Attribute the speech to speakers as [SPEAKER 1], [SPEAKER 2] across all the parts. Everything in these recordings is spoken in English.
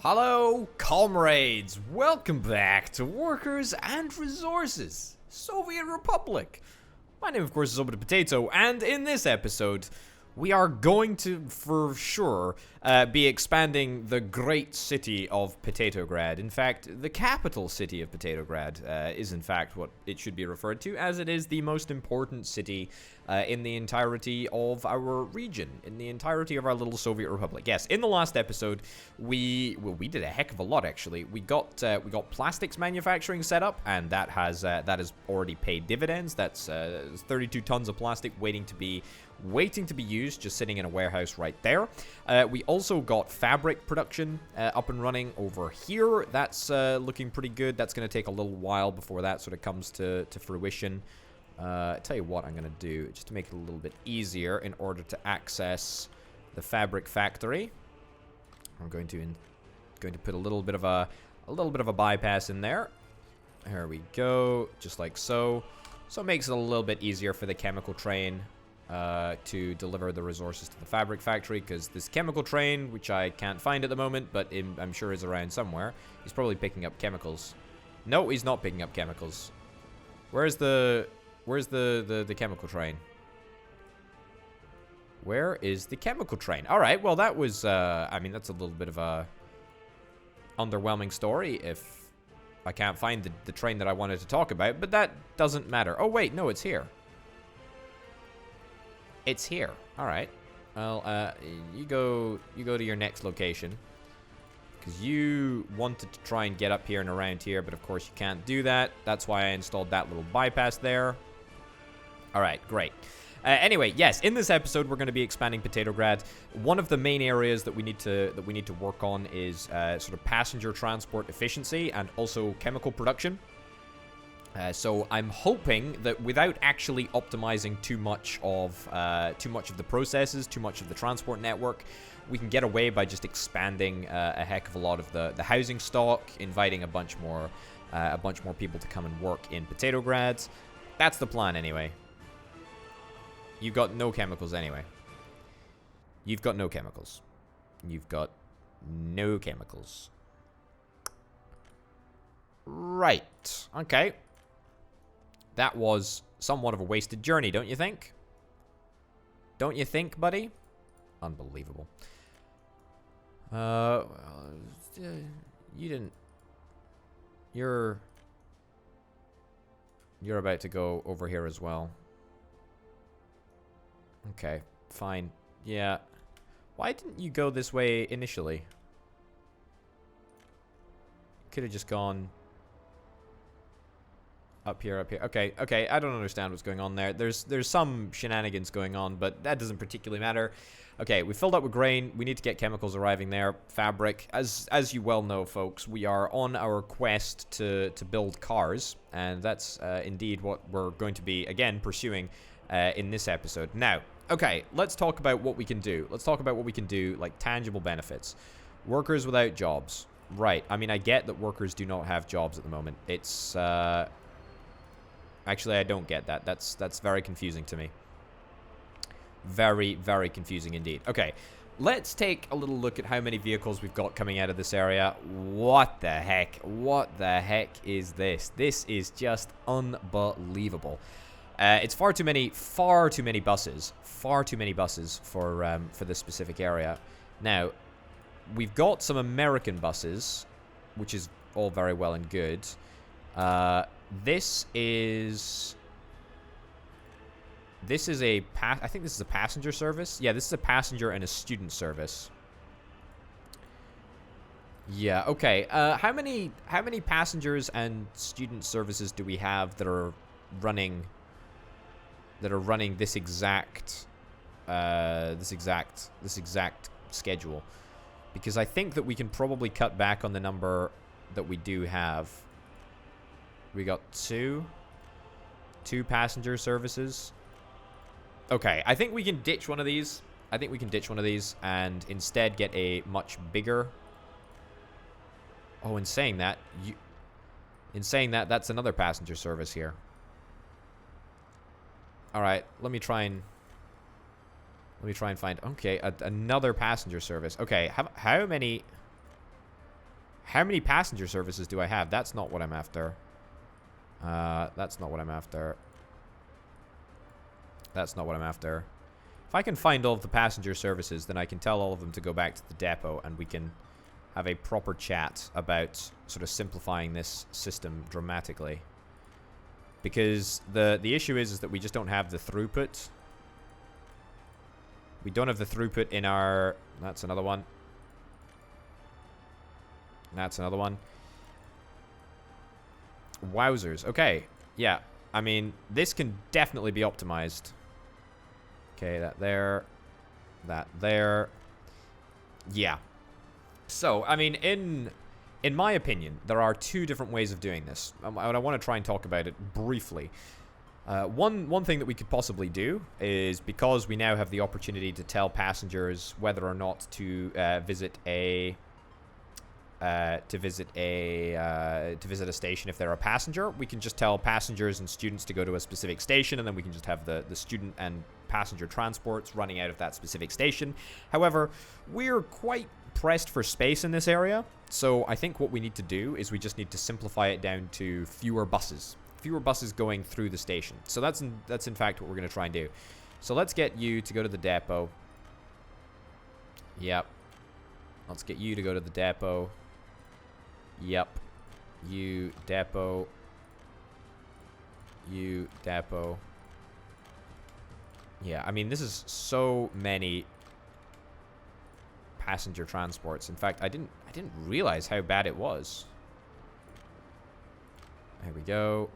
[SPEAKER 1] Hello, comrades! Welcome back to Workers and Resources, Soviet Republic. My name, of course, is ObitaPotato, and in this episode, we are going to, for sure, be expanding the great city of Petrograd. In fact, the capital city of Petrograd is, in fact, what it should be referred to, as it is the most important city in the entirety of our region, in the entirety of our little Soviet Republic. Yes, in the last episode, we did a heck of a lot, actually. We got plastics manufacturing set up, and that has already paid dividends. That's 32 tons of plastic waiting to be used, just sitting in a warehouse right there. We also got fabric production up and running over here. That's looking pretty good. That's going to take a little while before that sort of comes to fruition. Tell you what I'm going to do, just to make it a little bit easier in order to access the fabric factory. I'm going to put a little bit of a bypass in there. There we go, just like so. So it makes it a little bit easier for the chemical train to deliver the resources to the fabric factory, because this chemical train, which I can't find at the moment, but I'm sure is around somewhere, he's probably picking up chemicals. No, he's not picking up chemicals. Where's the chemical train? Where is the chemical train? All right, well, that was, I mean, that's a little bit of a underwhelming story if I can't find the train that I wanted to talk about, but that doesn't matter. Oh, wait, no, it's here. It's here. All right. Well, you go to your next location, because you wanted to try and get up here and around here, but of course you can't do that. That's why I installed that little bypass there. All right, great. Anyway, yes, in this episode we're going to be expanding Petrograd. One of the main areas that we need to work on is sort of passenger transport efficiency and also chemical production. So I'm hoping that without actually optimizing too much of the processes, too much of the transport network, we can get away by just expanding a heck of a lot of the housing stock, inviting a bunch more people to come and work in Petrograd. That's the plan, anyway. You've got no chemicals, anyway. You've got no chemicals. You've got no chemicals. Right. Okay. That was somewhat of a wasted journey, don't you think? Don't you think, buddy? Unbelievable. You didn't... You're about to go over here as well. Okay, fine. Yeah. Why didn't you go this way initially? Could have just gone... Up here. Okay, I don't understand what's going on there. There's some shenanigans going on, but that doesn't particularly matter. Okay, we filled up with grain. We need to get chemicals arriving there. Fabric. As you well know, folks, we are on our quest to build cars, and that's indeed what we're going to be, again, pursuing in this episode. Now, okay, let's talk about what we can do. Let's talk about what we can do, like tangible benefits. Workers without jobs. Right, I mean, I get that workers do not have jobs at the moment. It's... Actually, I don't get that. That's very confusing to me. Very, very confusing indeed. Okay, let's take a little look at how many vehicles we've got coming out of this area. What the heck? What the heck is this? This is just unbelievable. It's far too many buses. Far too many buses for this specific area. Now, we've got some American buses, which is all very well and good. This is a I think this is a passenger service. Yeah, this is a passenger and a student service. Yeah, okay. How many passengers and student services do we have that are running this exact schedule? Because I think that we can probably cut back on the number that we do have. We got two passenger services. Okay, I think we can ditch one of these. And instead get a much bigger... Oh, in saying that, that's another passenger service here. Alright, let me try and find... Okay, another passenger service. Okay, how many... How many passenger services do I have? That's not what I'm after. That's not what I'm after. That's not what I'm after. If I can find all of the passenger services, then I can tell all of them to go back to the depot, and we can have a proper chat about sort of simplifying this system dramatically. Because the issue is that we just don't have the throughput. We don't have the throughput in our... That's another one. That's another one. Wowzers. Okay. Yeah. I mean, this can definitely be optimized. Okay, that there. That there. Yeah. So, I mean, in my opinion, there are two different ways of doing this. And I want to try and talk about it briefly. One thing that we could possibly do is, because we now have the opportunity to tell passengers whether or not to visit a station if they're a passenger, we can just tell passengers and students to go to a specific station, and then we can just have the student and passenger transports running out of that specific station. However, we're quite pressed for space in this area, so I think what we need to do is we just need to simplify it down to fewer buses going through the station. So that's in fact what we're going to try and do. So let's get you to go to the depot. Yep. Let's get you to go to the depot. Yep. You depot. You depot. Yeah, I mean, this is so many passenger transports. In fact, I didn't realize how bad it was. There we go.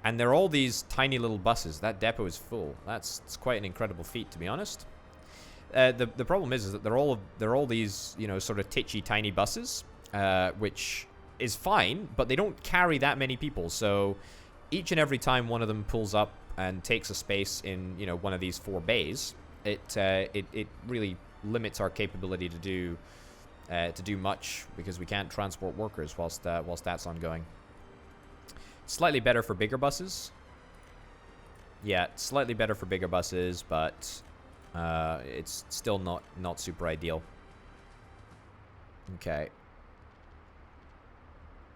[SPEAKER 1] And they're all these tiny little buses. That depot is full. It's quite an incredible feat, to be honest. The problem is that they're all these, you know, sort of titchy tiny buses, which is fine, but they don't carry that many people. So each and every time one of them pulls up and takes a space in, you know, one of these 4 bays, it really limits our capability to do much, because we can't transport workers whilst that's ongoing. Slightly better for bigger buses. Yeah, slightly better for bigger buses, but it's still not super ideal. Okay.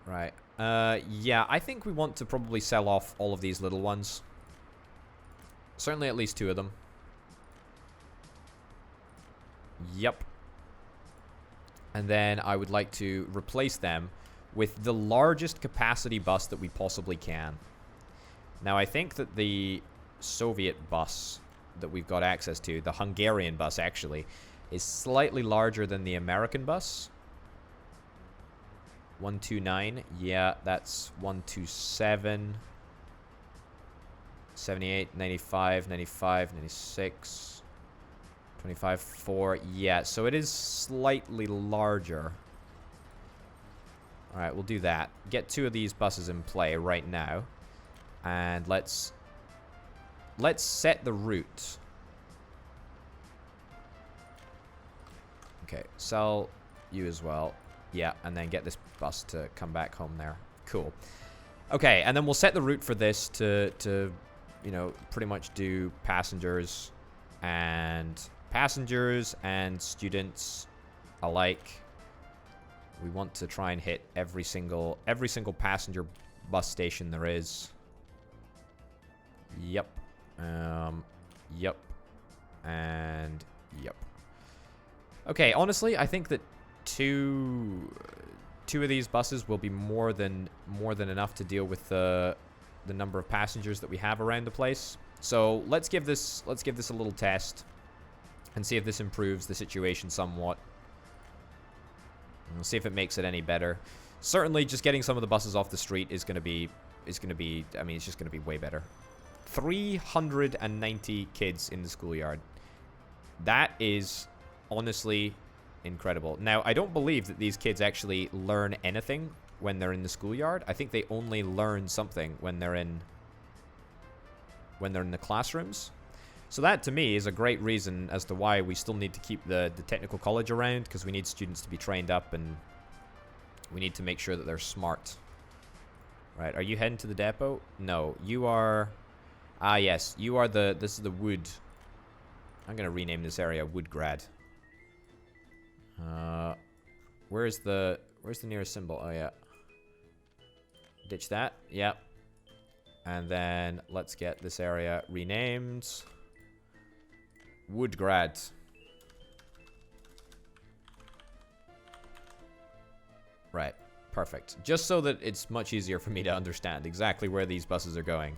[SPEAKER 1] Right. Yeah, I think we want to probably sell off all of these little ones. Certainly at least 2 of them. Yep. And then I would like to replace them with the largest capacity bus that we possibly can. Now, I think that the Soviet bus that we've got access to, the Hungarian bus actually, is slightly larger than the American bus. 129. Yeah, that's 127. 78, 95, 95, 96. 25, 4. Yeah, so it is slightly larger. Alright, we'll do that. Get 2 of these buses in play right now. And let's set the route. Okay, sell you as well. Yeah, and then get this bus to come back home there. Cool. Okay, and then we'll set the route for this to you know, pretty much do passengers and students alike. We want to try and hit every single passenger bus station there is. Yep. Yep. And yep. Okay, honestly, I think that two of these buses will be more than enough to deal with the number of passengers that we have around the place. So let's give this a little test and see if this improves the situation somewhat. We'll see if it makes it any better. Certainly, just getting some of the buses off the street is going to be. I mean, it's just going to be way better. 390 kids in the schoolyard. That is honestly incredible. Now, I don't believe that these kids actually learn anything when they're in the schoolyard. I think they only learn something when they're in the classrooms. So that, to me, is a great reason as to why we still need to keep the technical college around, because we need students to be trained up, and we need to make sure that they're smart. Right, are you heading to the depot? No, you are... Ah, yes, you are the... This is the Wood... I'm going to rename this area Woodgrad. Where's the nearest symbol? Oh, yeah. Ditch that. Yep. And then let's get this area renamed. Woodgrad. Right. Perfect. Just so that it's much easier for me to understand exactly where these buses are going.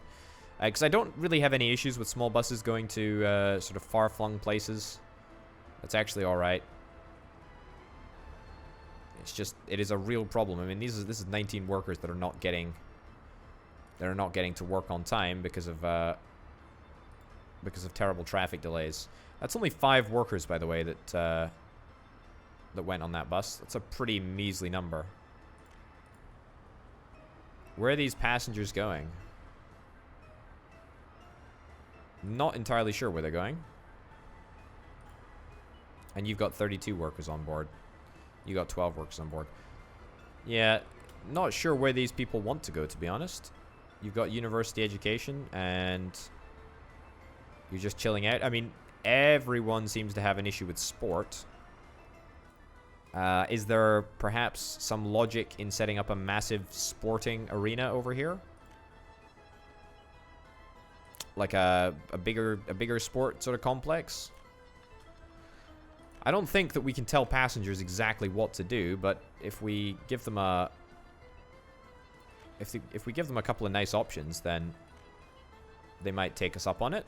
[SPEAKER 1] Because I don't really have any issues with small buses going to sort of far-flung places. That's actually alright. It's just, it is a real problem. I mean, this is 19 workers that are not getting to work on time because of terrible traffic delays. That's only 5 workers, by the way, that went on that bus. That's a pretty measly number. Where are these passengers going? Not entirely sure where they're going. And you've got 32 workers on board. You got 12 workers on board. Yeah, not sure where these people want to go, to be honest. You've got university education, and you're just chilling out. I mean, everyone seems to have an issue with sport. Is there perhaps some logic in setting up a massive sporting arena over here? Like a bigger sport sort of complex? I don't think that we can tell passengers exactly what to do, but if we give them a if we give them a couple of nice options, then they might take us up on it.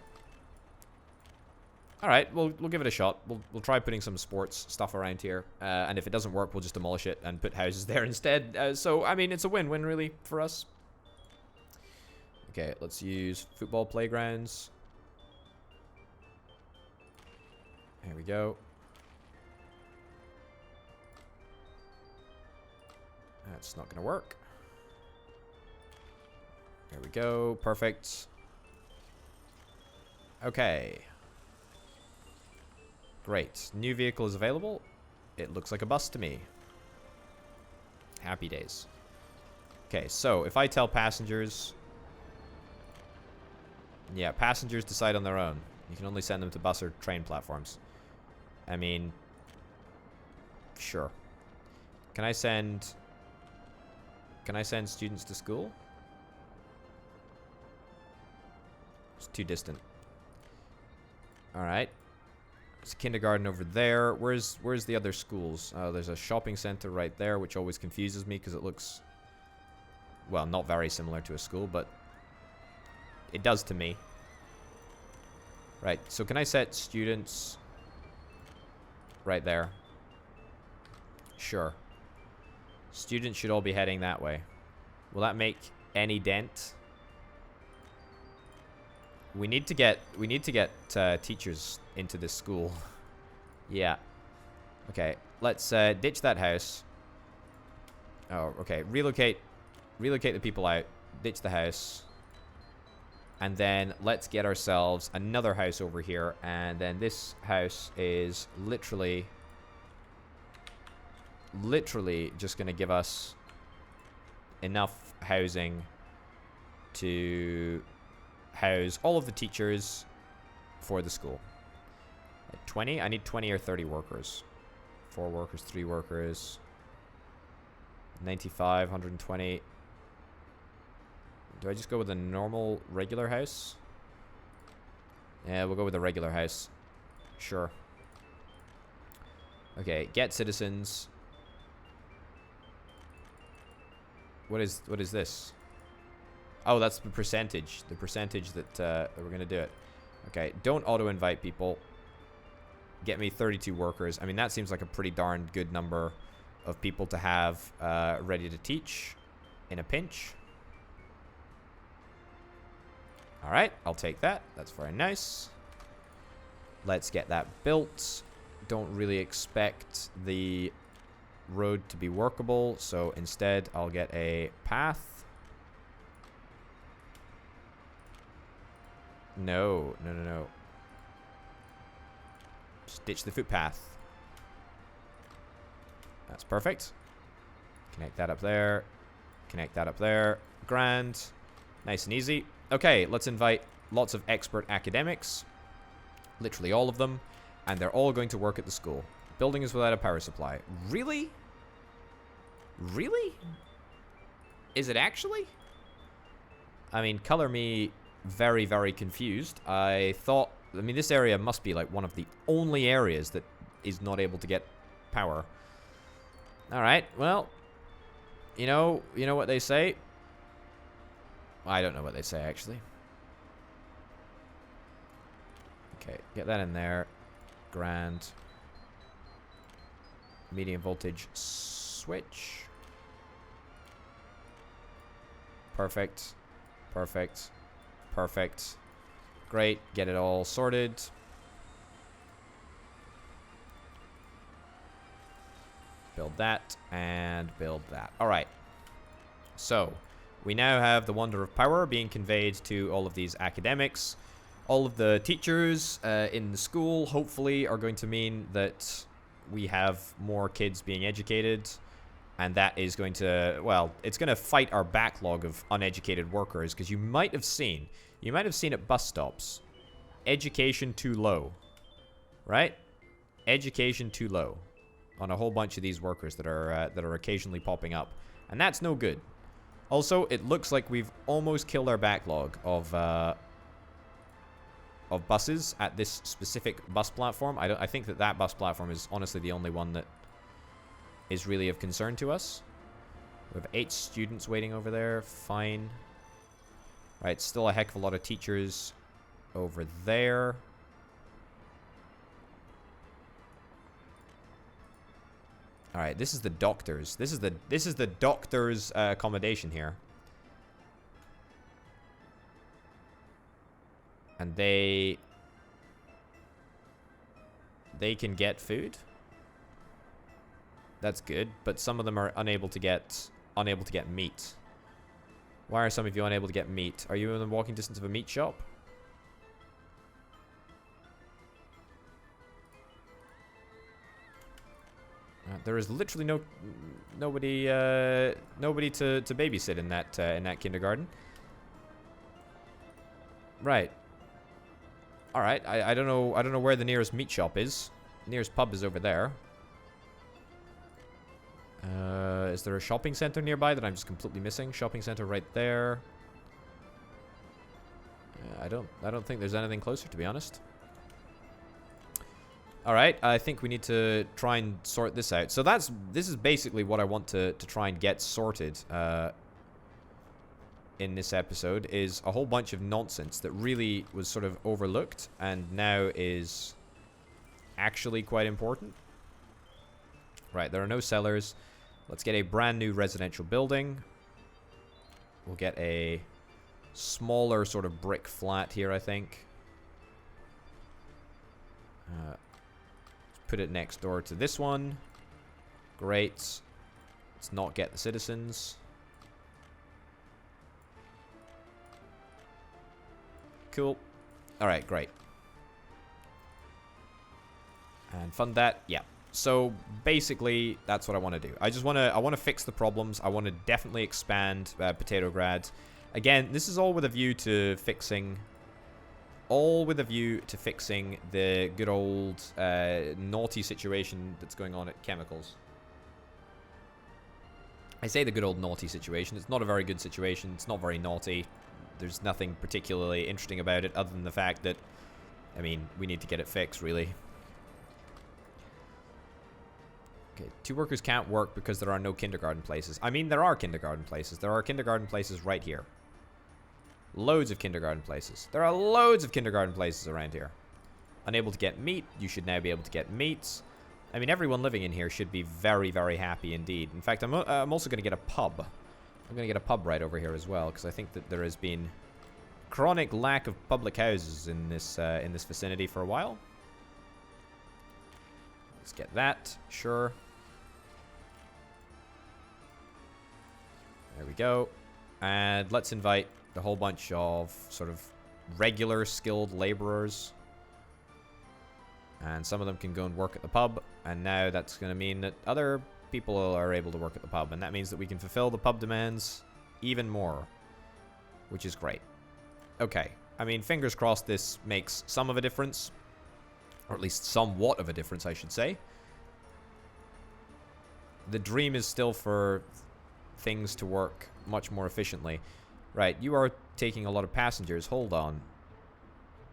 [SPEAKER 1] All right, we'll give it a shot. We'll try putting some sports stuff around here, and if it doesn't work, we'll just demolish it and put houses there instead. So I mean, it's a win-win really for us. Okay, let's use football playgrounds. There we go. That's not going to work. There we go. Perfect. Okay. Great. New vehicle is available. It looks like a bus to me. Happy days. Okay, so if I tell passengers... Yeah, passengers decide on their own. You can only send them to bus or train platforms. I mean... Sure. Can I send students to school? It's too distant. Alright. There's a kindergarten over there. Where's the other schools? There's a shopping center right there, which always confuses me because it looks... Well, not very similar to a school, but... It does to me. Right, so can I set students... right there? Sure. Students should all be heading that way. Will that make any dent? We need to get teachers into this school. Yeah. Okay, let's ditch that house. Oh, okay. Relocate the people out. Ditch the house. And then let's get ourselves another house over here, and then this house is literally just going to give us enough housing to house all of the teachers for the school. 20? I need 20 or 30 workers. 4 workers, 3 workers. 95, 120. Do I just go with a normal, regular house? Yeah, we'll go with a regular house. Sure. Okay, get citizens. What is this? Oh, that's the percentage. The percentage that we're going to do it. Okay, don't auto-invite people. Get me 32 workers. I mean, that seems like a pretty darn good number of people to have ready to teach in a pinch. Alright, I'll take that. That's very nice. Let's get that built. Don't really expect the road to be workable, so instead I'll get a path. No. Just ditch the footpath. That's perfect. Connect that up there. Connect that up there. Grand. Nice and easy. Okay, let's invite lots of expert academics. Literally all of them. And they're all going to work at the school. Building is without a power supply. Really? Really? Is it actually? I mean, color me very, very confused. I mean, this area must be like one of the only areas that is not able to get power. Alright, well, you know what they say? I don't know what they say, actually. Okay, get that in there. Grand. Medium voltage switch. Perfect. Perfect. Perfect. Great. Get it all sorted. Build that and build that. All right. So, we now have the wonder of power being conveyed to all of these academics. All of the teachers in the school, hopefully, are going to mean that we have more kids being educated. And that is going to, well, it's going to fight our backlog of uneducated workers. Because you might have seen at bus stops, education too low. Right? Education too low. On a whole bunch of these workers that are occasionally popping up. And that's no good. Also, it looks like we've almost killed our backlog of buses at this specific bus platform. I think that bus platform is honestly the only one that is really of concern to us. We have 8 students waiting over there. Fine. Right, still a heck of a lot of teachers over there. All right, this is the doctors. This is the doctors' accommodation here. And they can get food. That's good, but some of them are unable to get meat. Why are some of you unable to get meat? Are you in the walking distance of a meat shop? There is literally nobody to babysit in that kindergarten. Right. All right. I don't know where the nearest meat shop is. Nearest pub is over there. Is there a shopping center nearby that I'm just completely missing? Shopping center right there. I don't think there's anything closer, to be honest. Alright, I think we need to try and sort this out. So this is basically what I want to try and get sorted in this episode, is a whole bunch of nonsense that really was sort of overlooked and now is actually quite important. Right, there are no cellars. Let's get a brand new residential building. We'll get a smaller sort of brick flat here, I think. Put it next door to this one. Great. Let's not get the citizens. Cool. Alright, great. And fund that. Yeah. So basically, that's what I want to do. I want to fix the problems. I want to definitely expand Potatograd. Again, this is all with a view to fixing... the good old naughty situation that's going on at Chemicals. I say the good old naughty situation. It's not a very good situation. It's not very naughty. There's nothing particularly interesting about it other than the fact that, I mean, we need to get it fixed, really. Okay, 2 workers can't work because there are no kindergarten places. I mean, there are kindergarten places. There are kindergarten places right here. Loads of kindergarten places. There are loads of kindergarten places around here. Unable to get meat. You should now be able to get meats. I mean, everyone living in here should be very, very happy indeed. In fact, I'm also going to get a pub. I'm going to get a pub right over here as well, because I think that there has been chronic lack of public houses in this vicinity for a while. Let's get that. Sure. There we go. And let's invite a whole bunch of sort of regular skilled laborers. And some of them can go and work at the pub. And now that's going to mean that other people are able to work at the pub. And that means that we can fulfill the pub demands even more. Which is great. Okay. I mean, fingers crossed this makes some of a difference. Or at least somewhat of a difference, I should say. The dream is still for things to work much more efficiently. Right, you are taking a lot of passengers. Hold on.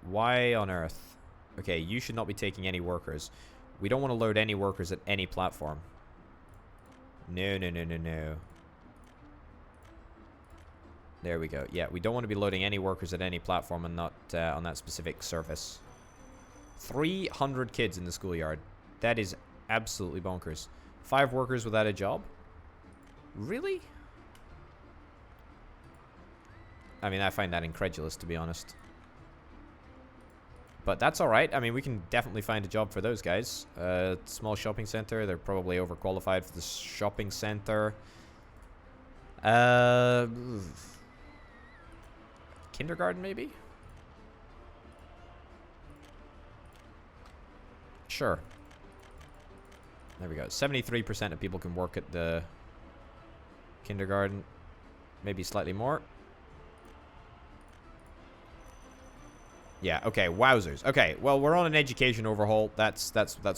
[SPEAKER 1] Why on earth? Okay, you should not be taking any workers. We don't want to load any workers at any platform. No, no, no, no, no. There we go. Yeah, we don't want to be loading any workers at any platform and not on that specific service. 300 kids in the schoolyard. That is absolutely bonkers. 5 workers without a job? Really? I mean, I find that incredulous, to be honest. But that's alright. I mean, we can definitely find a job for those guys. Small shopping center. They're probably overqualified for the shopping center. Kindergarten, maybe? Sure. There we go. 73% of people can work at the kindergarten. Maybe slightly more. Yeah, okay, wowzers. Okay, well, we're on an education overhaul. That's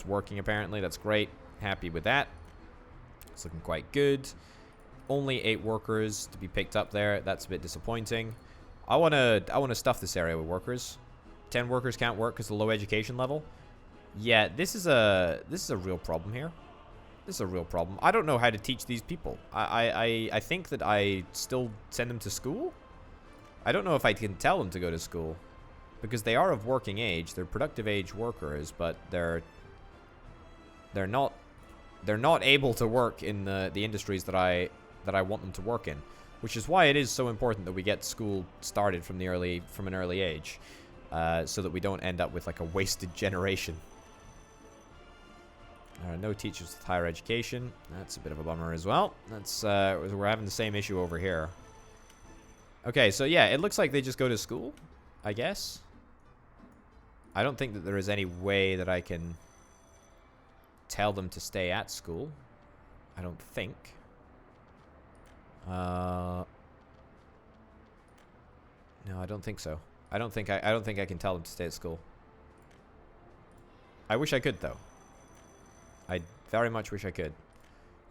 [SPEAKER 1] working, apparently. That's great. Happy with that. It's looking quite good. Only 8 workers to be picked up there. That's a bit disappointing. I wanna stuff this area with workers. 10 workers can't work because of the low education level. Yeah, this is a real problem here. This is a real problem. I don't know how to teach these people. I think that I still send them to school. I don't know if I can tell them to go to school. Because they are of working age, they're productive age workers, but they're not able to work in the industries that I want them to work in, which is why it is so important that we get school started from an early age, so that we don't end up with like a wasted generation. No teachers with higher education. That's a bit of a bummer as well. That's we're having the same issue over here. Okay, so yeah, it looks like they just go to school, I guess. I don't think that there is any way that I can tell them to stay at school. I don't think. No, I don't think so. I don't think I can tell them to stay at school. I wish I could, though. I very much wish I could.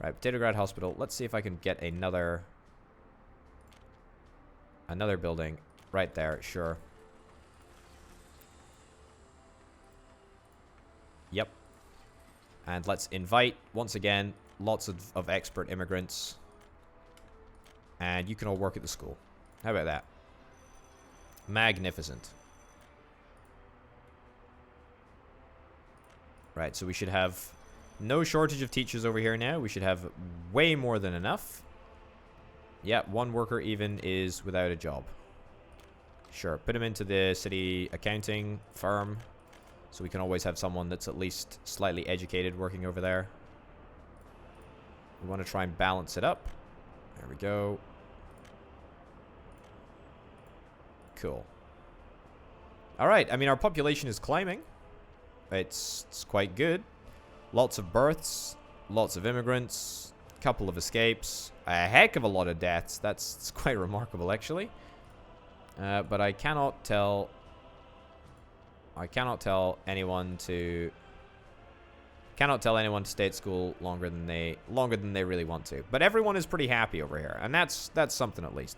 [SPEAKER 1] Right, Potatograd Hospital. Let's see if I can get another building right there. Sure. Yep. And let's invite, once again, lots of expert immigrants. And you can all work at the school. How about that? Magnificent. Right, so we should have no shortage of teachers over here now. We should have way more than enough. Yeah, 1 worker even is without a job. Sure, put him into the city accounting firm. So we can always have someone that's at least slightly educated working over there. We want to try and balance it up. There we go. Cool. Alright, I mean, our population is climbing. It's quite good. Lots of births, lots of immigrants, couple of escapes, a heck of a lot of deaths. That's quite remarkable, actually. But I cannot tell anyone to stay at school longer than they really want to. But everyone is pretty happy over here, and that's something at least.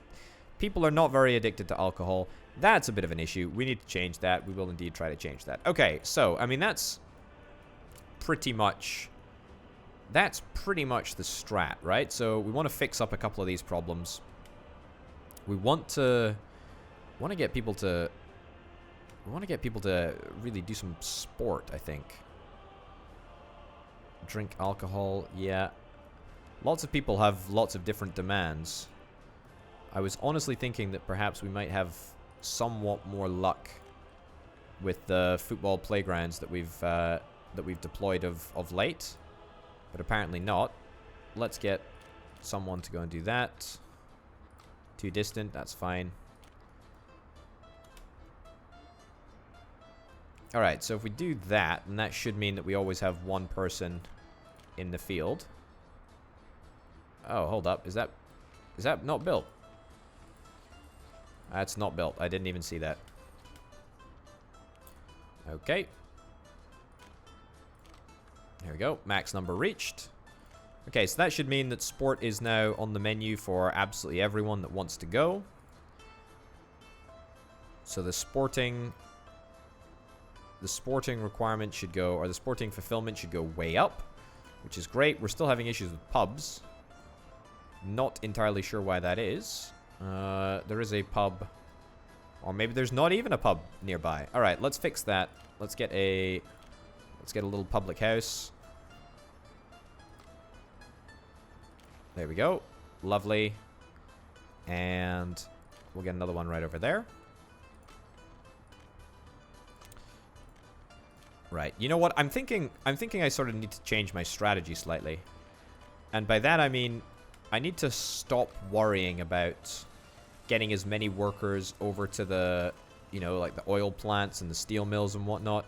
[SPEAKER 1] People are not very addicted to alcohol. That's a bit of an issue. We need to change that. We will indeed try to change that. Okay, so I mean that's pretty much the strat, right? So we want to fix up a couple of these problems. We want to get people to really do some sport, I think. Drink alcohol, yeah. Lots of people have lots of different demands. I was honestly thinking that perhaps we might have somewhat more luck with the football playgrounds that we've deployed of late, but apparently not. Let's get someone to go and do that. Too distant, that's fine. Alright, so if we do that, then that should mean that we always have 1 person in the field. Oh, hold up. Is that not built? That's not built. I didn't even see that. Okay. There we go. Max number reached. Okay, so that should mean that sport is now on the menu for absolutely everyone that wants to go. So the sporting requirement should go, or the sporting fulfillment should go way up, which is great. We're still having issues with pubs. Not entirely sure why that is. There is a pub, or maybe there's not even a pub nearby. All right, let's fix that. Let's get a little public house. There we go. Lovely. And we'll get another one right over there. Right. You know what? I'm thinking I sort of need to change my strategy slightly. And by that I mean I need to stop worrying about getting as many workers over to the, you know, like the oil plants and the steel mills and whatnot.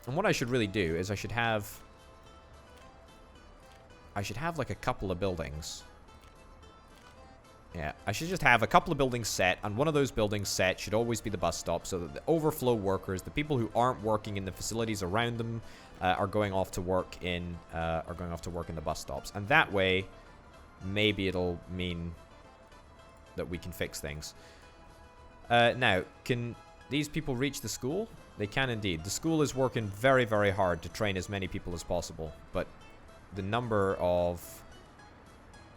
[SPEAKER 1] And what I should really do is I should have like a couple of buildings. Yeah, I should just have a couple of buildings set, and one of those buildings set should always be the bus stop, so that the overflow workers, the people who aren't working in the facilities around them, are going off to work in the bus stops. And that way, maybe it'll mean that we can fix things. Now, can these people reach the school? They can indeed. The school is working very, very hard to train as many people as possible, but the number of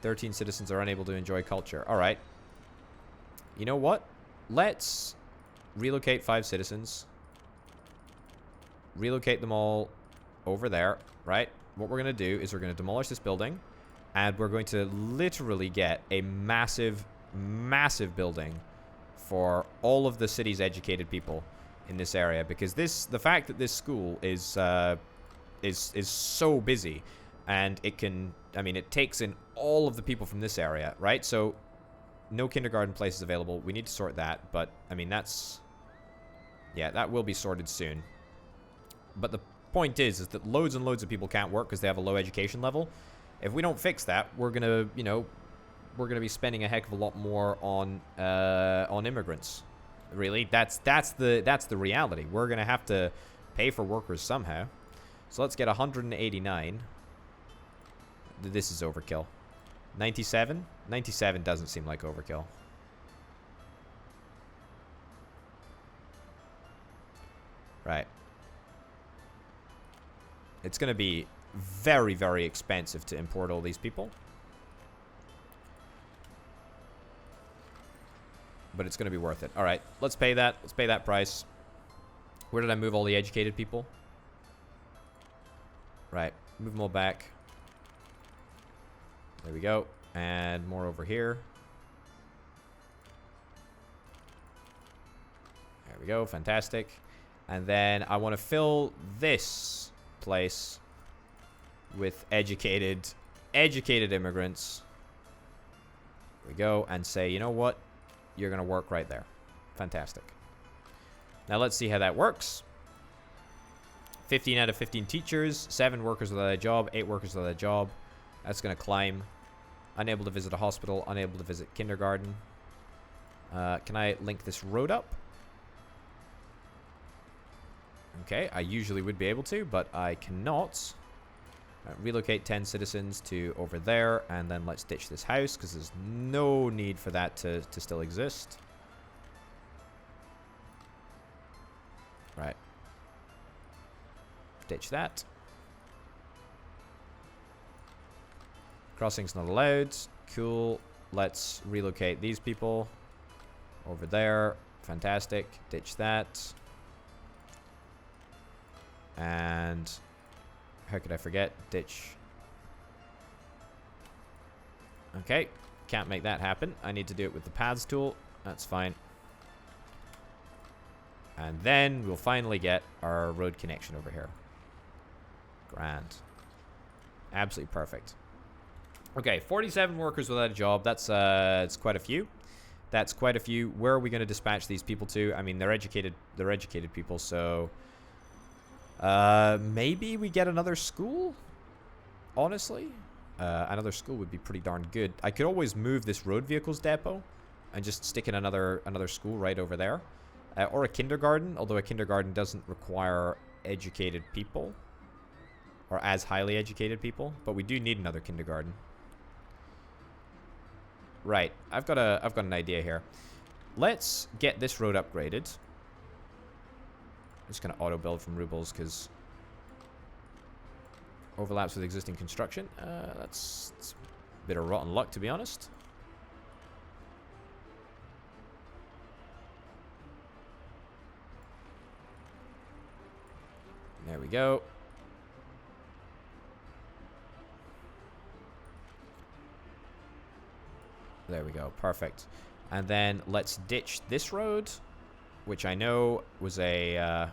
[SPEAKER 1] 13 citizens are unable to enjoy culture. All right. You know what? Let's relocate 5 citizens. Relocate them all over there, right? What we're going to do is we're going to demolish this building, and we're going to literally get a massive, massive building for all of the city's educated people in this area, because the fact that this school is so busy, and it can, I mean, it takes in all of the people from this area, right? So no kindergarten places available. We need to sort that, but I mean, yeah, that will be sorted soon. But the point is that loads and loads of people can't work because they have a low education level. If we don't fix that, we're gonna, you know, we're gonna be spending a heck of a lot more on immigrants. Really, that's the reality. We're gonna have to pay for workers somehow. So let's get 189. This is overkill. 97? 97 doesn't seem like overkill. Right. It's going to be very, very expensive to import all these people. But it's going to be worth it. All right, let's pay that. Let's pay that price. Where did I move all the educated people? Right. Move them all back. There we go. And more over here. There we go. Fantastic. And then I want to fill this place with educated immigrants. There we go. And say, you know what? You're going to work right there. Fantastic. Now let's see how that works. 15 out of 15 teachers, 7 workers without a job, 8 workers without a job. That's going to climb. Unable to visit a hospital, unable to visit kindergarten. Can I link this road up? Okay, I usually would be able to, but I cannot. Relocate 10 citizens to over there, and then let's ditch this house, because there's no need for that to still exist. Right. Ditch that. Crossing's not allowed. Cool. Let's relocate these people over there. Fantastic. Ditch that. And how could I forget? Ditch. Okay. Can't make that happen. I need to do it with the paths tool. That's fine. And then we'll finally get our road connection over here. Grand. Absolutely perfect. Okay, 47 workers without a job. That's it's quite a few. That's quite a few. Where are we going to dispatch these people to? I mean, they're educated people, so maybe we get another school? Honestly, another school would be pretty darn good. I could always move this road vehicles depot and just stick in another school right over there. Or a kindergarten, although a kindergarten doesn't require educated people. or as highly educated people, but we do need another kindergarten. Right, I've got an idea here. Let's get this road upgraded. I'm just gonna auto build from rubles because overlaps with existing construction. That's a bit of rotten luck, to be honest. There we go. There we go. Perfect. And then let's ditch this road, which I know was a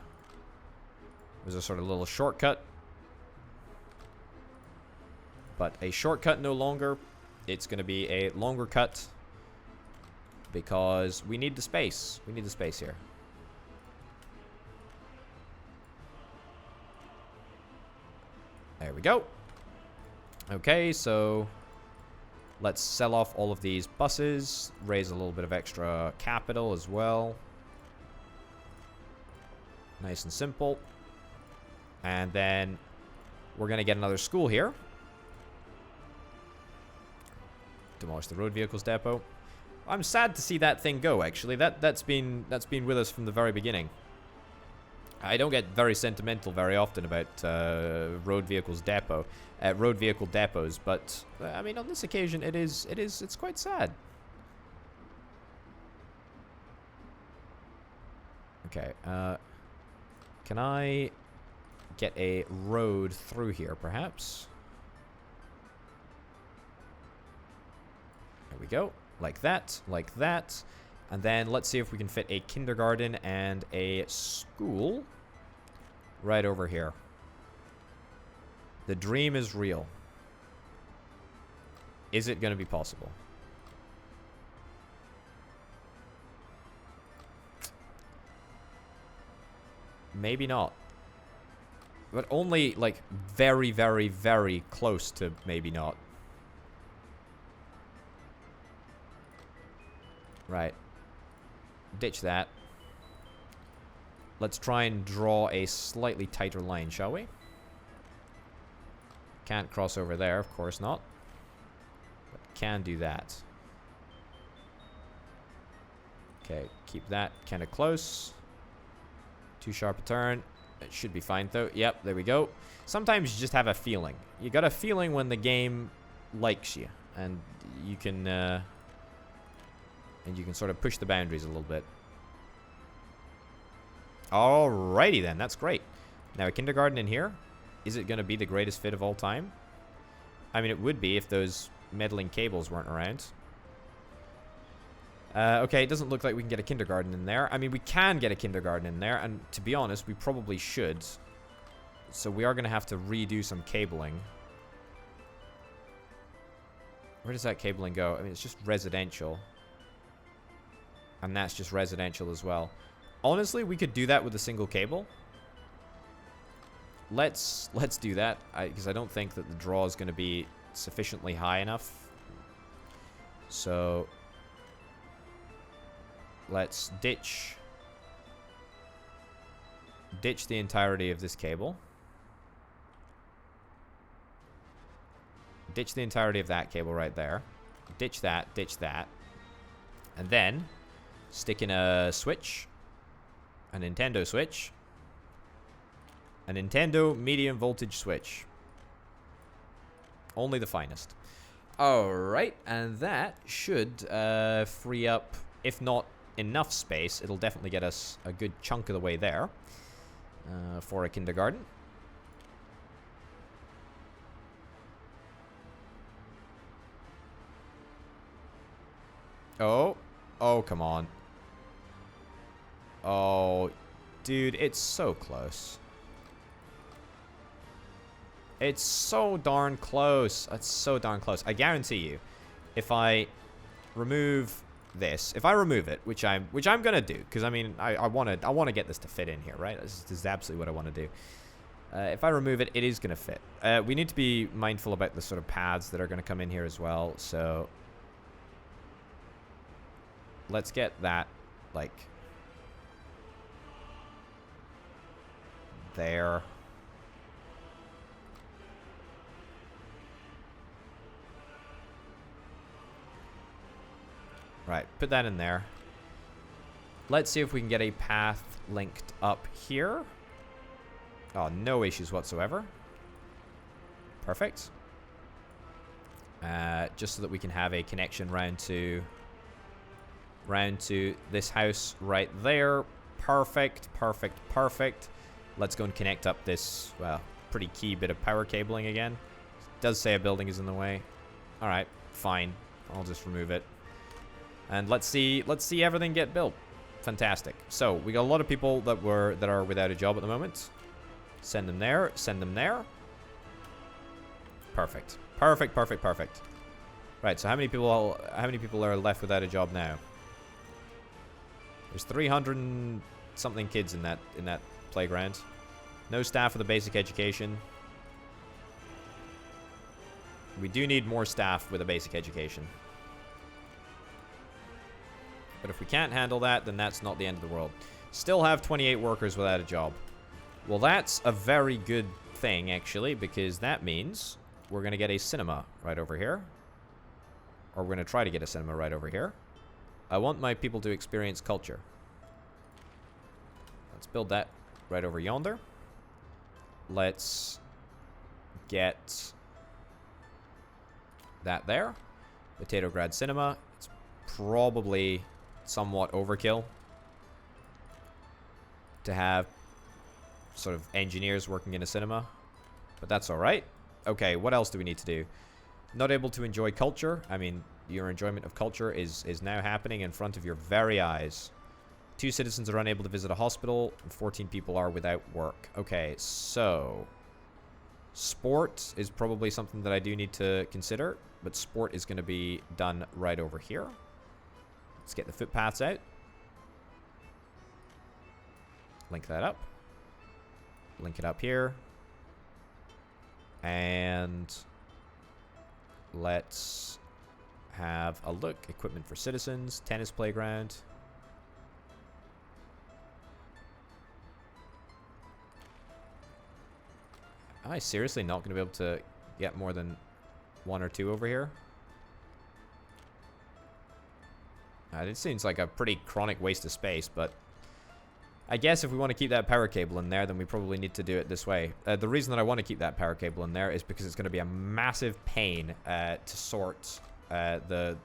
[SPEAKER 1] sort of little shortcut. But a shortcut no longer. It's going to be a longer cut because we need the space. We need the space here. There we go. Okay, so let's sell off all of these buses, raise a little bit of extra capital as well. Nice and simple. And then we're going to get another school here. Demolish the road vehicles depot. I'm sad to see that thing go, actually. That's been with us from the very beginning. I don't get very sentimental very often about road vehicle depots, but I mean on this occasion it's quite sad. Okay, can I get a road through here perhaps? There we go. Like that, like that. And then let's see if we can fit a kindergarten and a school right over here. The dream is real. Is it going to be possible? Maybe not. But only, like, very, very, very close to maybe not. Right. Ditch that. Let's try and draw a slightly tighter line, shall we? Can't cross over there, of course not. But can do that. Okay, keep that kind of close. Too sharp a turn. It should be fine, though. Yep, there we go. Sometimes you just have a feeling. You got a feeling when the game likes you. And you can sort of push the boundaries a little bit. Alrighty then, that's great. Now a kindergarten in here. Is it going to be the greatest fit of all time? I mean, it would be if those meddling cables weren't around. Okay, it doesn't look like we can get a kindergarten in there. I mean, we can get a kindergarten in there, and to be honest, we probably should. So we are going to have to redo some cabling. Where does that cabling go? I mean, it's just residential. And that's just residential as well. Honestly, we could do that with a single cable. Let's do that, because I don't think that the draw is going to be sufficiently high enough. So let's ditch the entirety of this cable. Ditch the entirety of that cable right there. Ditch that, and then stick in a switch. A Nintendo Switch. A Nintendo medium voltage switch. Only the finest. Alright, and that should free up, if not enough space, it'll definitely get us a good chunk of the way there for a kindergarten. Oh, come on. Oh, dude, it's so close. It's so darn close. It's so darn close. I guarantee you, if I remove this, if I remove it, which I'm gonna do, because I mean, I wanna get this to fit in here, right? This is absolutely what I want to do. If I remove it, it is gonna fit. We need to be mindful about the sort of paths that are gonna come in here as well. So let's get that like there. Right, put that in there. Let's see if we can get a path linked up here. Oh, no issues whatsoever. Perfect. Just so that we can have a connection round to this house right there. Perfect, perfect, perfect. Let's go and connect up this, well, pretty key bit of power cabling again. It does say a building is in the way. All right, fine. I'll just remove it. And let's see everything get built. Fantastic. So we got a lot of people that are without a job at the moment. Send them there. Send them there. Perfect. Perfect. Perfect. Perfect. Right. So how many people are left without a job now? There's 300 and something kids in that playground. No staff for the basic education. We do need more staff with a basic education. But if we can't handle that, then that's not the end of the world. Still have 28 workers without a job. Well, that's a very good thing, actually, because that means we're going to get a cinema right over here. Or we're going to try to get a cinema right over here. I want my people to experience culture. Let's build that right over yonder. Let's get that there. Potato Grad Cinema. It's probably somewhat overkill to have sort of engineers working in a cinema, but that's all right. Okay, what else do we need to do? Not able to enjoy culture. I mean, your enjoyment of culture is now happening in front of your very eyes. 2 citizens are unable to visit a hospital, and 14 people are without work. Okay, so sport is probably something that I do need to consider, but sport is going to be done right over here. Let's get the footpaths out. Link that up. Link it up here. And let's have a look. Equipment for citizens. Tennis playground. Am I seriously not going to be able to get more than 1 or 2 over here? It seems like a pretty chronic waste of space, but I guess if we want to keep that power cable in there, then we probably need to do it this way. The reason that I want to keep that power cable in there is because it's going to be a massive pain to sort the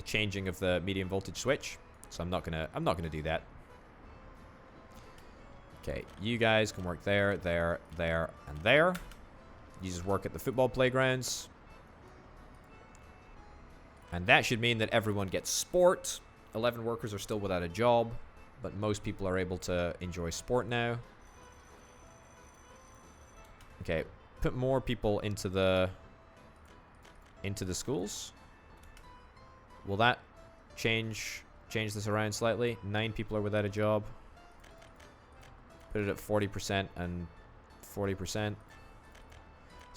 [SPEAKER 1] changing of the medium voltage switch. So I'm not gonna do that. Okay, you guys can work there, there, there, and there. You just work at the football playgrounds. And that should mean that everyone gets sport. 11 workers are still without a job, but most people are able to enjoy sport now. Okay, put more people into the schools. Will that change this around slightly? 9 people are without a job. Put it at 40% and 40%.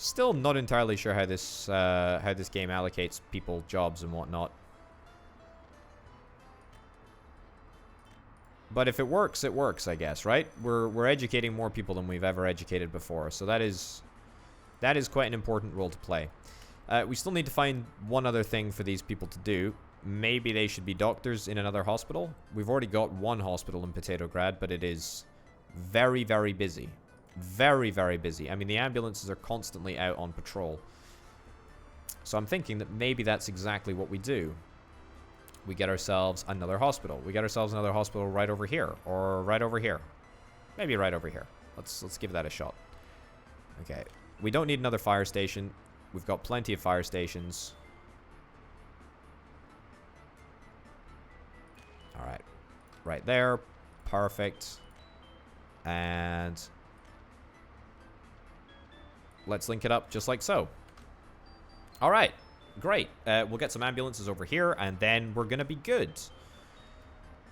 [SPEAKER 1] Still not entirely sure how this game allocates people jobs and whatnot. But if it works, I guess, right? We're educating more people than we've ever educated before, so that is quite an important role to play. We still need to find one other thing for these people to do. Maybe they should be doctors in another hospital. We've already got one hospital in Potato Grad, but it is very, very busy. Very, very busy. I mean, the ambulances are constantly out on patrol. So I'm thinking that maybe that's exactly what we do. We get ourselves another hospital. We get ourselves another hospital right over here. Or right over here. Maybe right over here. Let's give that a shot. Okay. We don't need another fire station. We've got plenty of fire stations. Alright. Right there. Perfect. And let's link it up just like so. All right, great. We'll get some ambulances over here, and then we're gonna be good.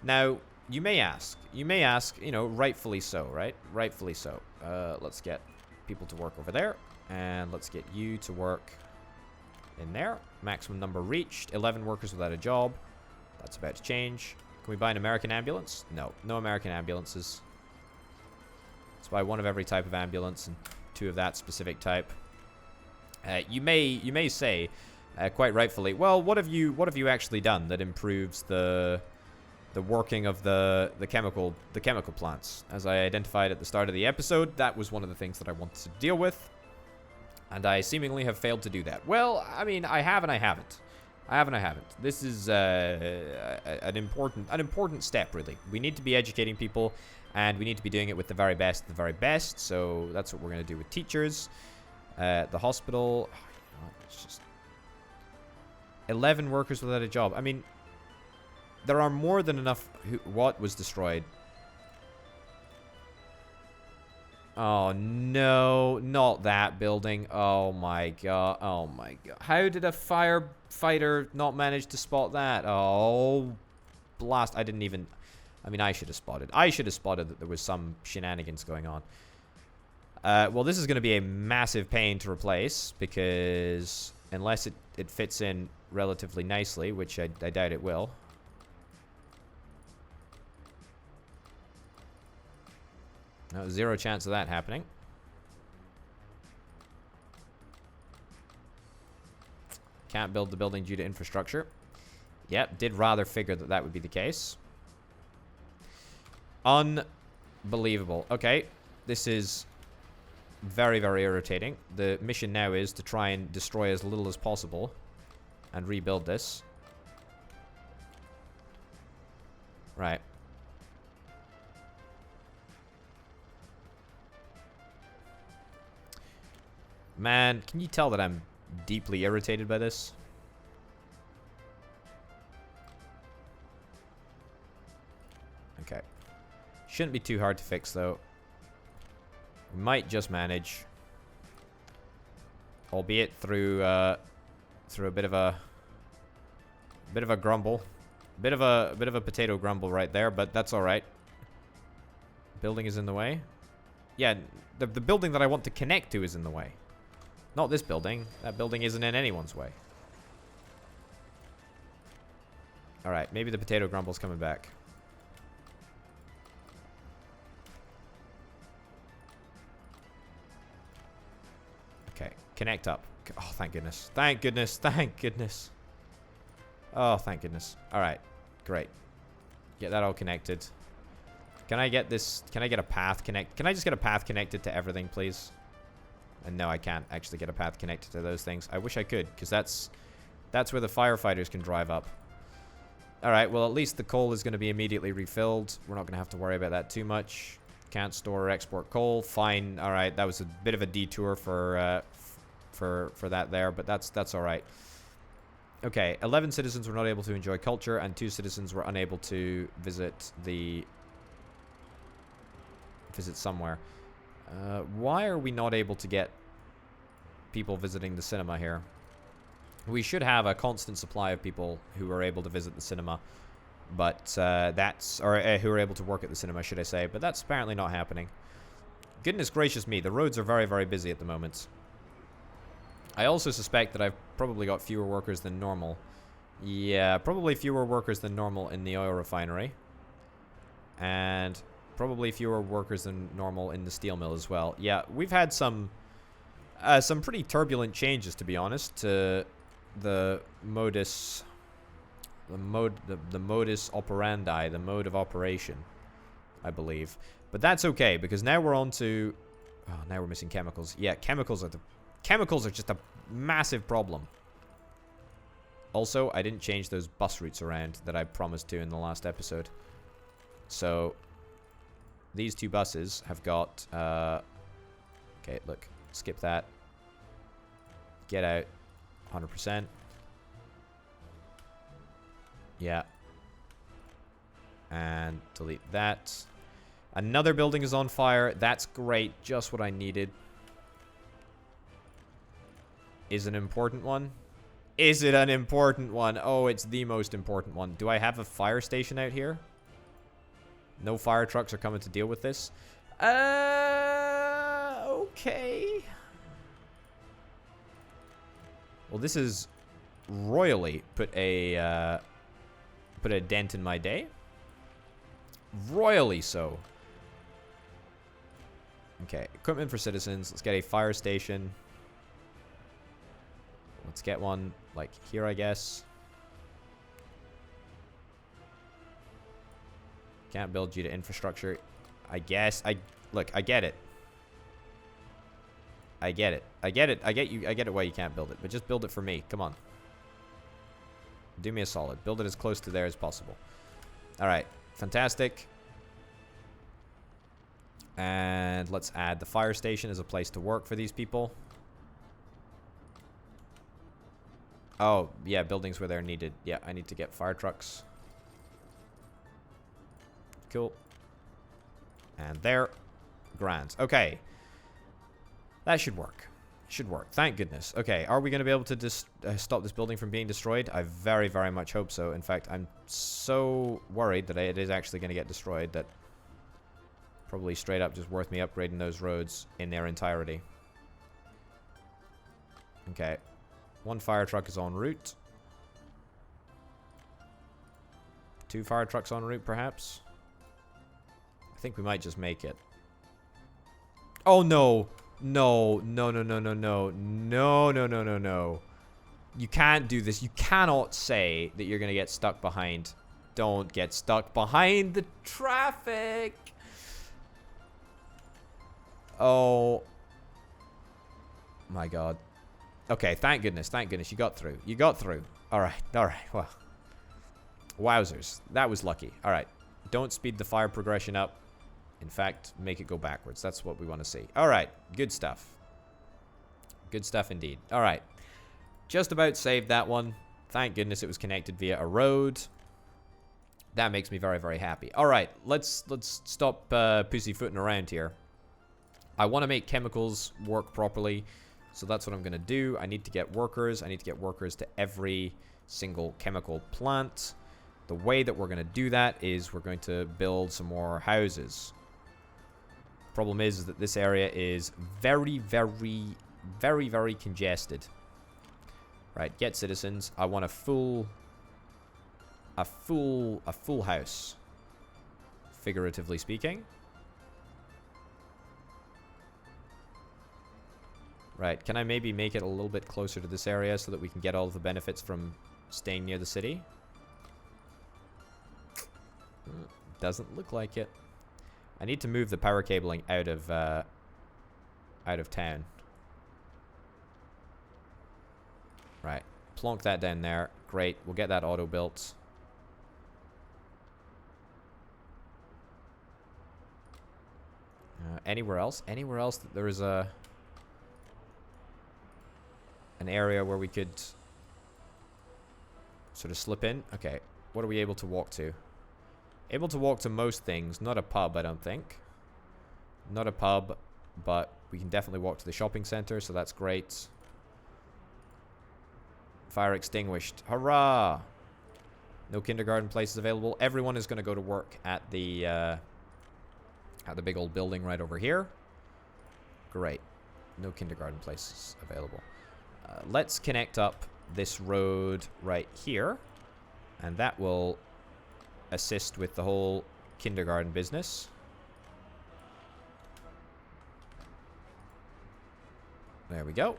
[SPEAKER 1] Now, you may ask, you know, rightfully so, right? Rightfully so. Let's get people to work over there, and let's get you to work in there. Maximum number reached. 11 workers without a job. That's about to change. Can we buy an American ambulance? No, no American ambulances. Let's buy 1 of every type of ambulance and 2 of that specific type. You may say Quite rightfully. Well, what have you actually done that improves the working of the chemical plants? As I identified at the start of the episode, that was one of the things that I wanted to deal with, and I seemingly have failed to do that. Well, I mean, I have and I haven't. This is an important step, really. We need to be educating people, and we need to be doing it with the very best. So that's what we're going to do with teachers. The hospital. It's just 11 workers without a job. I mean, there are more than enough. What was destroyed? Oh, no. Not that building. Oh, my God. Oh, my God. How did a firefighter not manage to spot that? Oh, blast. I didn't even... I mean, I should have spotted. That there was some shenanigans going on. Well, this is going to be a massive pain to replace, because unless it fits in relatively nicely, which I doubt it will. No, zero chance of that happening. Can't build the building due to infrastructure. Yep, did rather figure that that would be the case. Unbelievable. Okay, this is very, very irritating. The mission now is to try and destroy as little as possible and rebuild this. Right. Man, can you tell that I'm deeply irritated by this? Okay. Shouldn't be too hard to fix, though. We might just manage. Albeit through a bit of a grumble. Bit of a potato grumble right there, but that's alright. Building is in the way. Yeah, the building that I want to connect to is in the way. Not this building. That building isn't in anyone's way. Alright, maybe the potato grumble's coming back. Okay, connect up. Oh, thank goodness. Thank goodness. Thank goodness. Oh, thank goodness. Alright, great. Get that all connected. Can I get this? Can I get a path connect? Can I just get a path connected to everything, please? And no, I can't actually get a path connected to those things. I wish I could, because that's where the firefighters can drive up. Alright, well, at least the coal is going to be immediately refilled. We're not going to have to worry about that too much. Can't store or export coal. Fine. Alright, that was a bit of a detour for that there, but that's alright. Okay, 11 citizens were not able to enjoy culture, and 2 citizens were unable to visit somewhere. Why are we not able to get people visiting the cinema here? We should have a constant supply of people who are able to visit the cinema, but who are able to work at the cinema, should I say, but that's apparently not happening. Goodness gracious me, the roads are very, very busy at the moment. I also suspect that I've probably got fewer workers than normal. Yeah, probably fewer workers than normal in the oil refinery. And probably fewer workers than normal in the steel mill as well. Yeah, we've had some pretty turbulent changes, to be honest, to the modus operandi, the mode of operation, I believe. But that's okay, because now we're on to... Oh, now we're missing chemicals. Yeah, chemicals are just a massive problem. Also, I didn't change those bus routes around that I promised to in the last episode. So these 2 buses have got... okay, look. Skip that. Get out. 100%. Yeah. And delete that. Another building is on fire. That's great. Just what I needed. Is an important one? Is it an important one? Oh, it's the most important one. Do I have a fire station out here? No fire trucks are coming to deal with this. Okay. Well, this is royally put a dent in my day. Royally so. Okay, equipment for citizens. Let's get a fire station. Let's get one, like, here, I guess. Can't build due to infrastructure. I guess. Look, I get it. I get it. I get it. I get you. I get it why you can't build it. But just build it for me. Come on. Do me a solid. Build it as close to there as possible. Alright. Fantastic. And let's add the fire station as a place to work for these people. Oh, yeah. Buildings where they're needed. Yeah, I need to get fire trucks. Cool. And there. Grand. Okay. That should work. Should work. Thank goodness. Okay, are we going to be able to stop this building from being destroyed? I very, very much hope so. In fact, I'm so worried that it is actually going to get destroyed that probably straight up just worth me upgrading those roads in their entirety. Okay. One fire truck is en route. 2 fire trucks en route, perhaps? I think we might just make it. Oh, no. No, no, no, no, no, no. No, no, no, no, no. You can't do this. You cannot say that you're going to get stuck behind. Don't get stuck behind the traffic. Oh. My God. Okay, thank goodness. Thank goodness. You got through. You got through. All right. All right. Well. Wowzers. That was lucky. All right. Don't speed the fire progression up. In fact, make it go backwards. That's what we want to see. All right. Good stuff. Good stuff indeed. All right. Just about saved that one. Thank goodness it was connected via a road. That makes me very, very happy. All right. Let's stop pussyfooting around here. I want to make chemicals work properly. So that's what I'm going to do. I need to get workers. I need to get workers to every single chemical plant. The way that we're going to do that is we're going to build some more houses. Problem is that this area is very, very, very, very congested. Right, get citizens. I want a full house, figuratively speaking. Right, can I maybe make it a little bit closer to this area so that we can get all of the benefits from staying near the city? Doesn't look like it. I need to move the power cabling out of town. Right. Plonk that down there. Great. We'll get that auto built. Anywhere else? Anywhere else that there is an area where we could sort of slip in? Okay. What are we able to walk to? Able to walk to most things. Not a pub, I don't think. Not a pub, but we can definitely walk to the shopping center, so that's great. Fire extinguished. Hurrah! No kindergarten places available. Everyone is going to go to work at the big old building right over here. Great. No kindergarten places available. Let's connect up this road right here, and that will assist with the whole kindergarten business. There we go.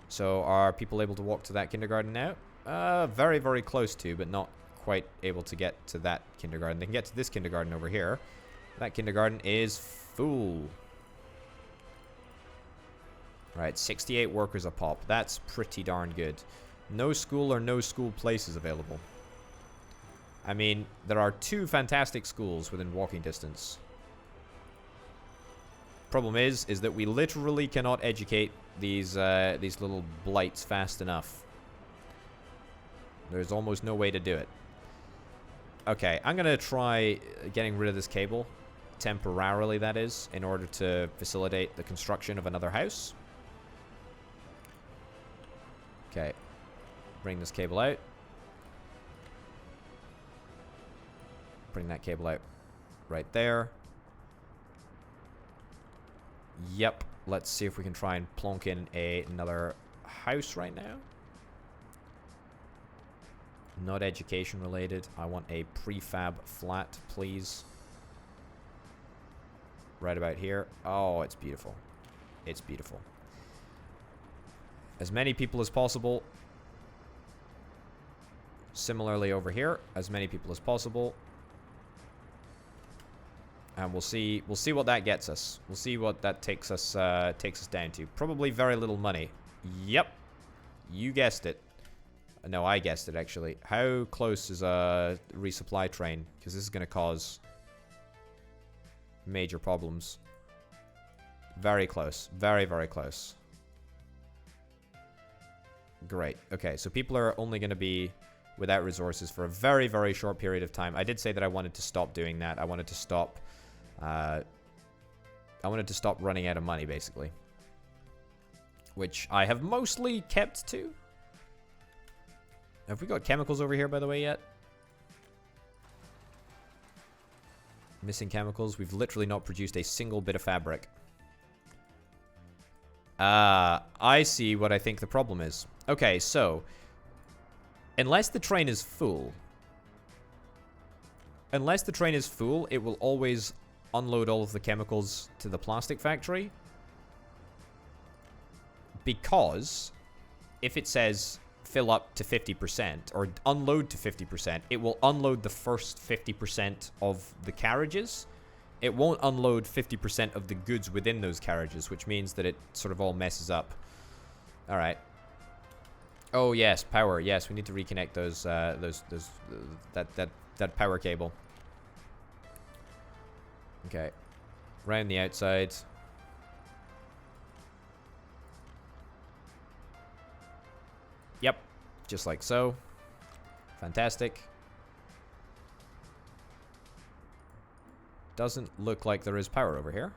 [SPEAKER 1] So are people able to walk to that kindergarten now? Very, very close to, but not quite able to get to that kindergarten. They can get to this kindergarten over here. That kindergarten is full. Right, 68 workers a pop. That's pretty darn good. No school or no school places available. I mean, there are 2 fantastic schools within walking distance. Problem is that we literally cannot educate these little blights fast enough. There's almost no way to do it. Okay, I'm gonna try getting rid of this cable. Temporarily, that is, in order to facilitate the construction of another house. Okay. Bring this cable out. Bring that cable out right there. Yep. Let's see if we can try and plonk in another house right now. Not education related. I want a prefab flat, please. Right about here. Oh, it's beautiful. It's beautiful. As many people as possible. Similarly over here, as many people as possible. And we'll see what that gets us. We'll see what that takes us down to. Probably very little money. Yep. You guessed it. No, I guessed it, actually. How close is a resupply train? Because this is going to cause major problems. Very close. Very, very close. Great. Okay, so people are only going to be without resources for a very, very short period of time. I did say that I wanted to stop doing that. I wanted to stop running out of money, basically. Which I have mostly kept to. Have we got chemicals over here, by the way, yet? Missing chemicals. We've literally not produced a single bit of fabric. I see what I think the problem is. Okay, so unless the train is full, it will always unload all of the chemicals to the plastic factory. Because if it says fill up to 50% or unload to 50%, it will unload the first 50% of the carriages. It won't unload 50% of the goods within those carriages, which means that it sort of all messes up. All right. Oh yes, power. Yes, we need to reconnect that power cable. Okay. Round the outside. Yep. Just like so. Fantastic. Doesn't look like there is power over here.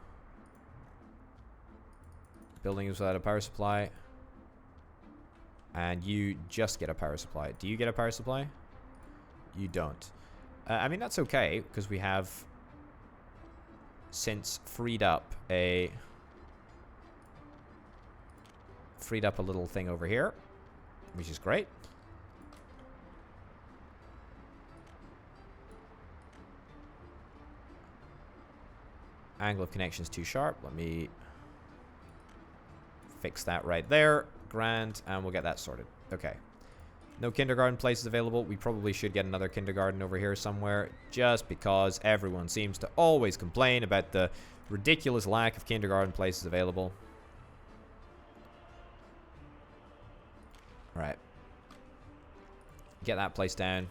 [SPEAKER 1] Building is without a power supply. And you just get a power supply. Do you get a power supply? You don't. I mean, that's okay, because we have since freed up a little thing over here, which is great. Angle of connection is too sharp. Let me fix that right there. Grand. And we'll get that sorted. Okay. No kindergarten places available. We probably should get another kindergarten over here somewhere, just because everyone seems to always complain about the ridiculous lack of kindergarten places available. All right. Get that place down.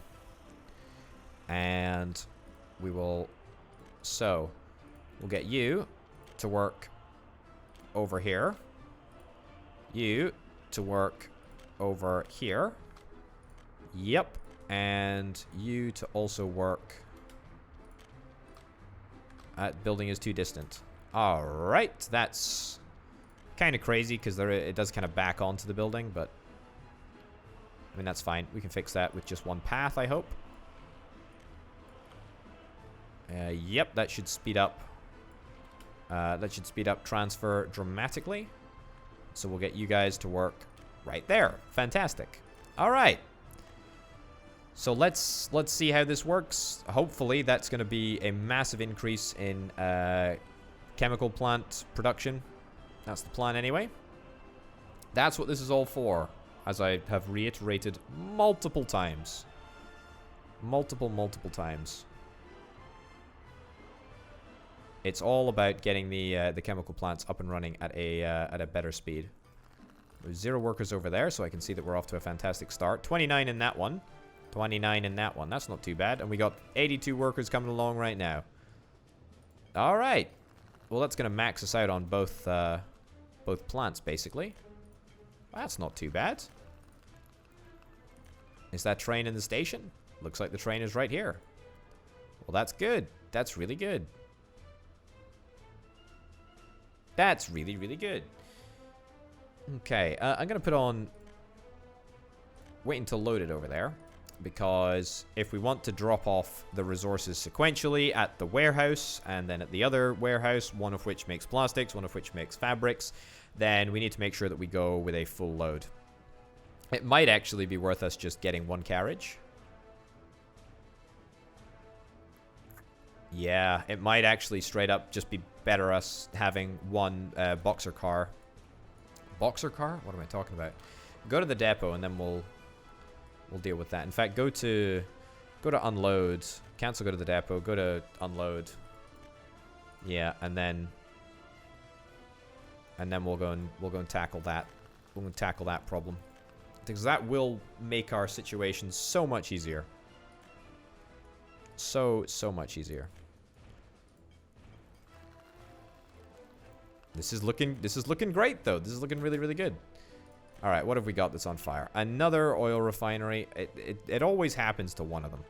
[SPEAKER 1] And we will... So... We'll get you to work over here. You to work over here. Yep. And you to also work at building is too distant. Alright. That's kind of crazy because it does kind of back onto the building, but I mean, that's fine. We can fix that with just one path, I hope. Yep, that should speed up. Transfer dramatically. So we'll get you guys to work right there. Fantastic. All right. So let's see how this works. Hopefully that's going to be a massive increase in chemical plant production. That's the plan anyway. That's what this is all for, as I have reiterated multiple times. Multiple times. It's all about getting the chemical plants up and running at a better speed. There's 0 workers over there, so I can see that we're off to a fantastic start. 29 in that one. 29 in that one. That's not too bad. And we got 82 workers coming along right now. All right. Well, that's going to max us out on both plants, basically. That's not too bad. Is that train in the station? Looks like the train is right here. Well, that's good. That's really good. That's really, really good. Okay, I'm going to put on... Wait until loaded over there. Because if we want to drop off the resources sequentially at the warehouse, and then at the other warehouse, one of which makes plastics, one of which makes fabrics, then we need to make sure that we go with a full load. It might actually be worth us just getting one carriage. Yeah, it might actually straight up just be better us having one boxer car. Boxer car? What am I talking about? Go to the depot and then we'll deal with that. In fact, go to unload. Cancel, go to the depot. Go to unload. Yeah, and then we'll go and tackle that. We'll go and tackle that problem. Because that will make our situation so much easier. So much easier. This is looking great though. This is looking really, really good. All right, what have we got that's on fire? Another oil refinery. It always happens to one of them.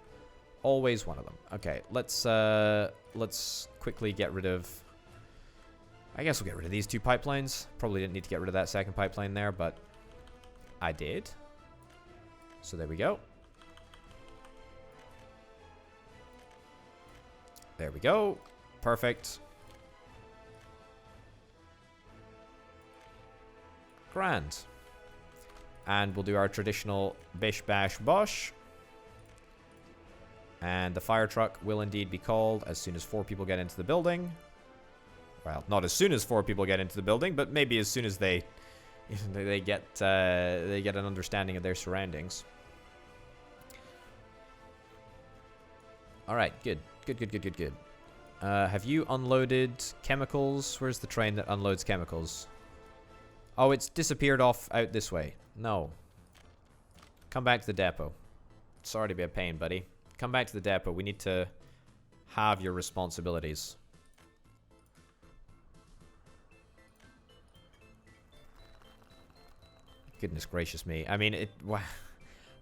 [SPEAKER 1] Always one of them. Okay, let's quickly get rid of... I guess we'll get rid of these 2 pipelines. Probably didn't need to get rid of that second pipeline there, but I did. So there we go. There we go. Perfect. Grand. And we'll do our traditional bish bash bosh. And the fire truck will indeed be called as soon as 4 people get into the building. Well, not as soon as 4 people get into the building, but maybe as soon as they get an understanding of their surroundings. All right, good. Have you unloaded chemicals? Where's the train that unloads chemicals? Oh, it's disappeared off out this way. No. Come back to the depot. Sorry to be a pain, buddy. Come back to the depot. We need to have your responsibilities. Goodness gracious me. I mean,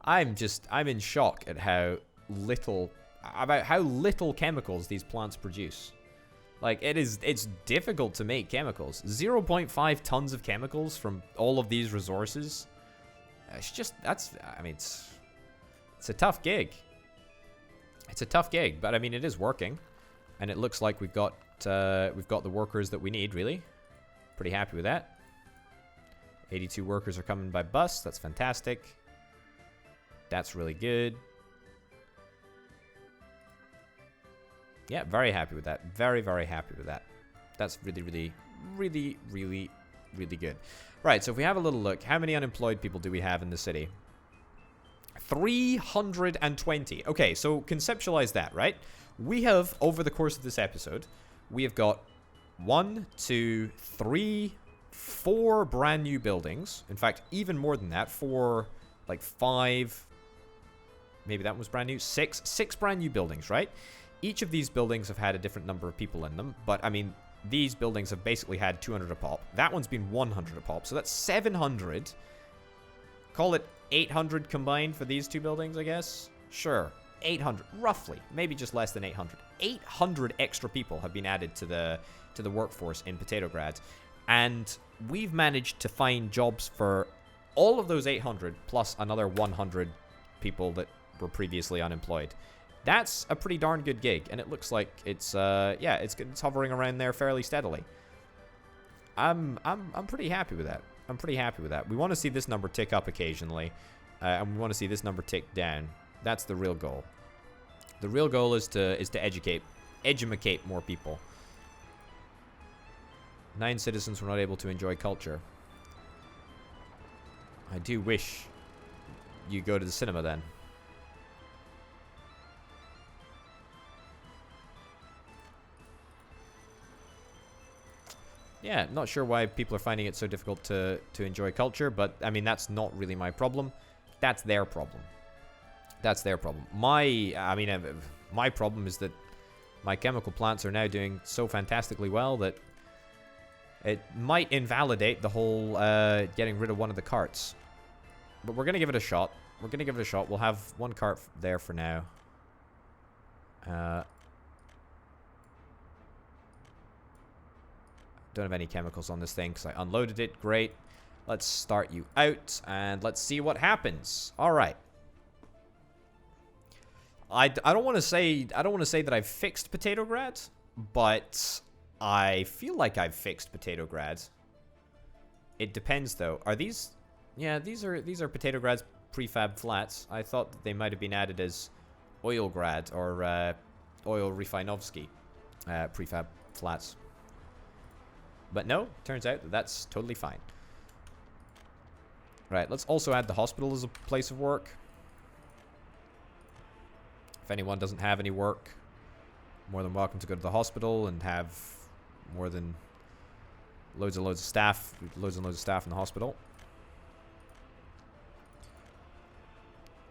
[SPEAKER 1] I'm in shock at how little chemicals these plants produce. Like, it's difficult to make chemicals. 0.5 tons of chemicals from all of these resources. It's a tough gig. It's a tough gig, but I mean, it is working. And it looks like we've got the workers that we need, really. Pretty happy with that. 82 workers are coming by bus. That's fantastic. That's really good. Yeah, very happy with that. Very, very happy with that. That's really, really, really, really, really good. Right, so if we have a little look, how many unemployed people do we have in the city? 320. Okay, so conceptualize that, right? We have, over the course of this episode, we have got 1, 2, 3, 4 brand new buildings. In fact, even more than that, 4, like 5, maybe that was brand new. 6 brand new buildings, right? Each of these buildings have had a different number of people in them, but I mean, these buildings have basically had 200 a pop. That one's been 100 a pop, so that's 700. Call it 800 combined for these 2 buildings, I guess. Sure, 800, roughly, maybe just less than 800. 800 extra people have been added to the workforce in Potatograd, and we've managed to find jobs for all of those 800 plus another 100 people that were previously unemployed. That's a pretty darn good gig, and it looks like it's hovering around there fairly steadily. I'm pretty happy with that. I'm pretty happy with that. We want to see this number tick up occasionally, and we want to see this number tick down. That's the real goal. The real goal is to edumacate more people. 9 citizens were not able to enjoy culture. I do wish you go to the cinema then. Yeah, not sure why people are finding it so difficult to enjoy culture, but I mean, that's not really my problem. That's their problem. That's their problem. My problem is that my chemical plants are now doing so fantastically well that it might invalidate the whole getting rid of one of the carts. But we're going to give it a shot. We're going to give it a shot. We'll have 1 cart there for now. Don't have any chemicals on this thing because I unloaded it. Great. Let's start you out and let's see what happens. All right. I don't want to say that I've fixed Potatograd, but I feel like I've fixed Potatograd. It depends though. Are these? Yeah, these are Potatograd's prefab flats. I thought that they might have been added as Oilgrad or Oil Refinovsky prefab flats. But no, turns out that that's totally fine. Right, let's also add the hospital as a place of work. If anyone doesn't have any work, more than welcome to go to the hospital and have more than loads and loads of staff. Loads and loads of staff in the hospital.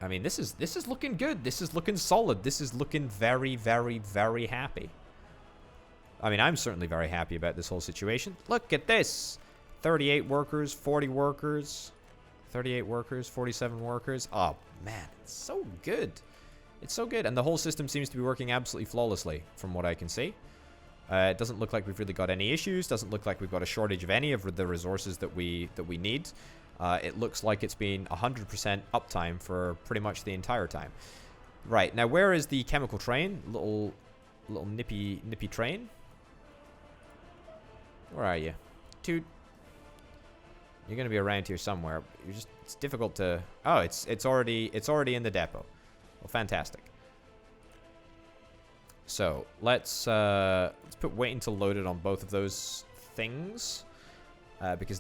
[SPEAKER 1] I mean, this is looking good. This is looking solid. This is looking very, very, very happy. I mean, I'm certainly very happy about this whole situation. Look at this. 38 workers, 40 workers, 38 workers, 47 workers. Oh, man, it's so good. It's so good. And the whole system seems to be working absolutely flawlessly from what I can see. It doesn't look like we've really got any issues. Doesn't look like we've got a shortage of any of the resources that we need. It looks like it's been 100% uptime for pretty much the entire time. Right, now where is the chemical train? Little nippy train. Where are you? Dude. You're gonna be around here somewhere. It's difficult to... Oh, it's already in the depot. Well, fantastic. So let's put wait until loaded on both of those things, because